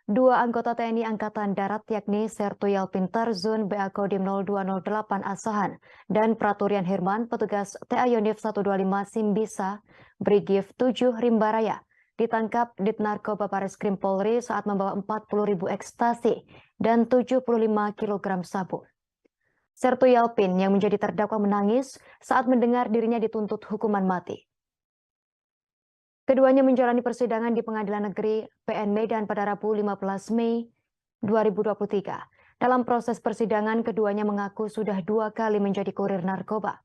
Dua anggota TNI Angkatan Darat yakni Sertu Yalpin Tarzun BA Kodim 0208 Asahan dan Praturian Herman petugas TA Yonif 125 Simbisa Brigif 7 Rimbaraya ditangkap di Narkoba Bareskrim Polri saat membawa 40.000 ekstasi dan 75 kg sabu. Sertu Yalpin yang menjadi terdakwa menangis saat mendengar dirinya dituntut hukuman mati. Keduanya menjalani persidangan di Pengadilan Negeri PN Medan pada Rabu 15 Mei 2023. Dalam proses persidangan, keduanya mengaku sudah 2 kali menjadi kurir narkoba.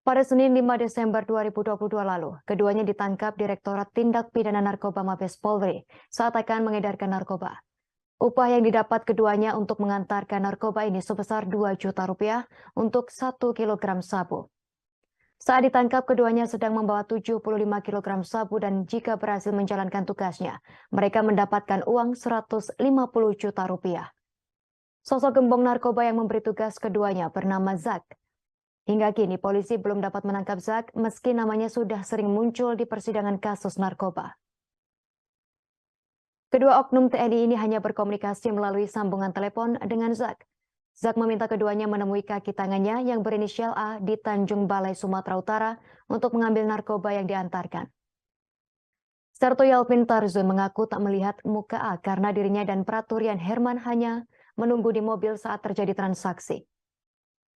Pada Senin 5 Desember 2022 lalu, keduanya ditangkap Direktorat Tindak Pidana Narkoba Mabes Polri saat akan mengedarkan narkoba. Upah yang didapat keduanya untuk mengantarkan narkoba ini sebesar 2 juta rupiah untuk 1 kilogram sabu. Saat ditangkap, keduanya sedang membawa 75 kg sabu dan jika berhasil menjalankan tugasnya, mereka mendapatkan uang 150 juta rupiah. Sosok gembong narkoba yang memberi tugas keduanya bernama Zak. Hingga kini polisi belum dapat menangkap Zak meski namanya sudah sering muncul di persidangan kasus narkoba. Kedua oknum TNI ini hanya berkomunikasi melalui sambungan telepon dengan Zak. Zak meminta keduanya menemui kaki tangannya yang berinisial A di Tanjung Balai, Sumatera Utara untuk mengambil narkoba yang diantarkan. Sertu Yalpin Tarzun mengaku tak melihat muka A karena dirinya dan Praturian Herman hanya menunggu di mobil saat terjadi transaksi.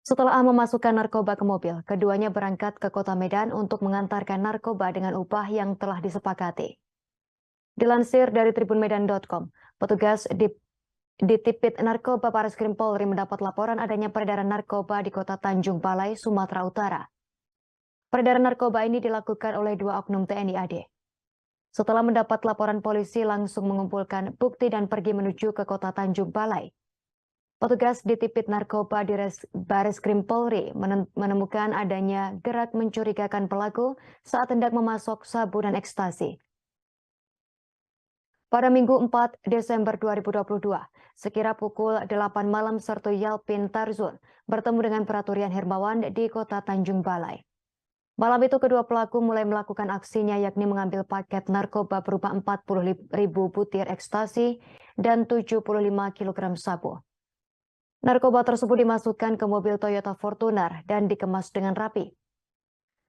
Setelah A memasukkan narkoba ke mobil, keduanya berangkat ke kota Medan untuk mengantarkan narkoba dengan upah yang telah disepakati. Dilansir dari tribunmedan.com, petugas di Tipit Narkoba Bareskrim Polri mendapat laporan adanya peredaran narkoba di kota Tanjung Balai, Sumatera Utara. Peredaran narkoba ini dilakukan oleh 2 oknum TNI AD. Setelah mendapat laporan, polisi langsung mengumpulkan bukti dan pergi menuju ke kota Tanjung Balai. Petugas di Tipit Narkoba di Bareskrim Polri menemukan adanya gerak mencurigakan pelaku saat hendak memasok sabu dan ekstasi. Pada Minggu 4 Desember 2022, sekira pukul 8 malam, Sertu Yalpin Tarzun bertemu dengan Praturian Hermawan di kota Tanjung Balai. Malam itu kedua pelaku mulai melakukan aksinya yakni mengambil paket narkoba berupa 40.000 butir ekstasi dan 75 kg sabu. Narkoba tersebut dimasukkan ke mobil Toyota Fortuner dan dikemas dengan rapi.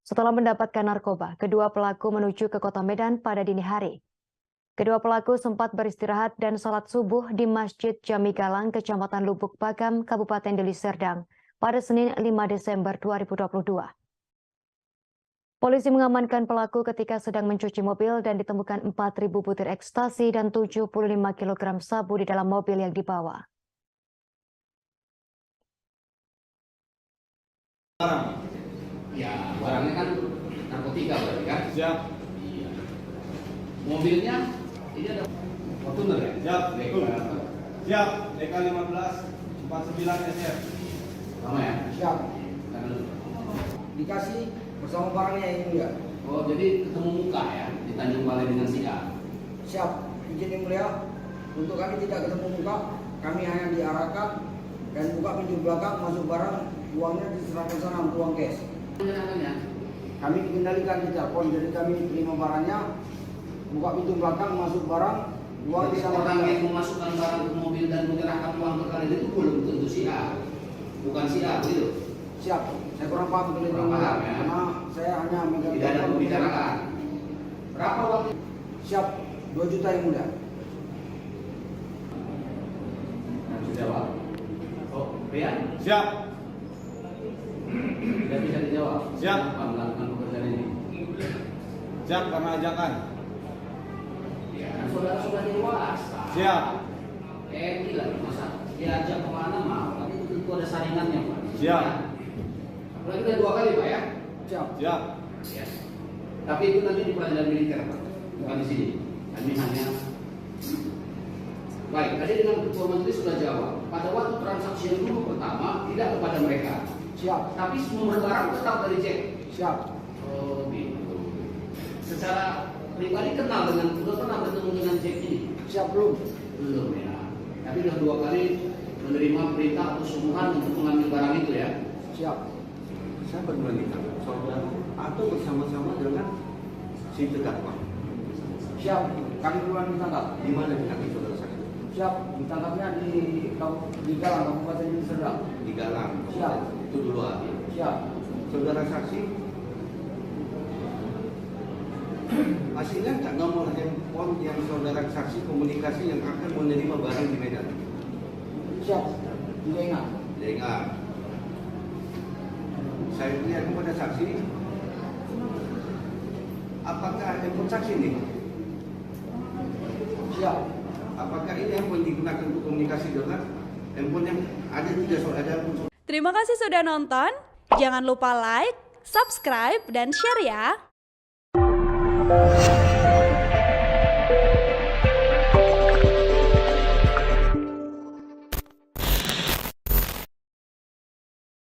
Setelah mendapatkan narkoba, kedua pelaku menuju ke kota Medan pada dini hari. Kedua pelaku sempat beristirahat dan salat subuh di Masjid Jami Galang, Kecamatan Lubuk Pakam, Kabupaten Deli Serdang pada Senin 5 Desember 2022. Polisi mengamankan pelaku ketika sedang mencuci mobil dan ditemukan 4.000 butir ekstasi dan 75 kg sabu di dalam mobil yang dibawa. Ya, barangnya kan narkotika berarti kan? Siap. Iya. Mobilnya ini ada Fortuner ya? Siap, betul. Siap, DK 15 49 SR. Sama ya? Siap. Karena dulu. Dikasih bersama barangnya ini enggak? Oh, jadi ketemu muka ya di Tanjung Balai dengan si A. Siap. Izin yang mulia, untuk kami tidak ketemu muka, kami hanya diarahkan dan buka pintu belakang, masuk barang, uangnya diserahkan sana untuk uang cash. Menyenangkannya. Kami dikendalikan di telepon, jadi kami terima barangnya, buka pintu belakang, masuk barang, uang Jadi sama orang yang memasukkan barang ke mobil dan menyerahkan uang ke kalian itu belum tentu si A. Bukan si A, begitu? Siap. Saya kurang paham kalau Kurang paham, ya. karena saya hanya megang Tidak ada telepon. pembicaraan. Berapa uang? Siap. 2 juta yang mulia. Harus dijawab. Oh, Rian? Siap. Tidak bisa dijawab. Siap. Kenapa melakukan pekerjaan ini? Siap karena ajakan. Ya, kan saudara sudah dewasa. Siap. Gila, masa diajak kemana mau? Tapi itu tentu ada saringannya, Pak. Siap. Berarti udah 2 kali, Pak ya? Siap. Siap. Ya. Tapi itu nanti di pengadilan militer, Pak. Bukan di sini. Kami hanya baik. Tadi dengan ketua majelis sudah jawab. Pada waktu transaksi yang dulu pertama tidak kepada mereka. Siap. Tapi semua barang tetap dari Jack. Siap. Oh, gitu. Secara pribadi kenal dengan, sudah pernah bertemu dengan Jack ini? Siap belum? Belum ya. Tapi sudah 2 kali menerima perintah atau suruhan untuk mengambil barang itu ya. Siap. Saya berbagi saudara atau bersama-sama dengan si terdakwa. Siap. kami duluan ditangkap. Di mana ditangkap saudara saksi? Siap, ditangkapnya di Galang, Kabupaten Deli Serdang. Di Galang. Siap. Itu duluan. Siap. Saudara saksi, masih ingat nggak nomor handphone yang saudara saksi komunikasi yang akan menerima barang di Medan? Siap, tidak ingat. Tidak ingat. Saya lihat kepada saksi, apakah handphone saksi ini? Siap. Apakah ini handphone digunakan untuk komunikasi dengan handphone yang ada 3 saudara? Terima kasih sudah nonton. Jangan lupa like, subscribe, dan share ya.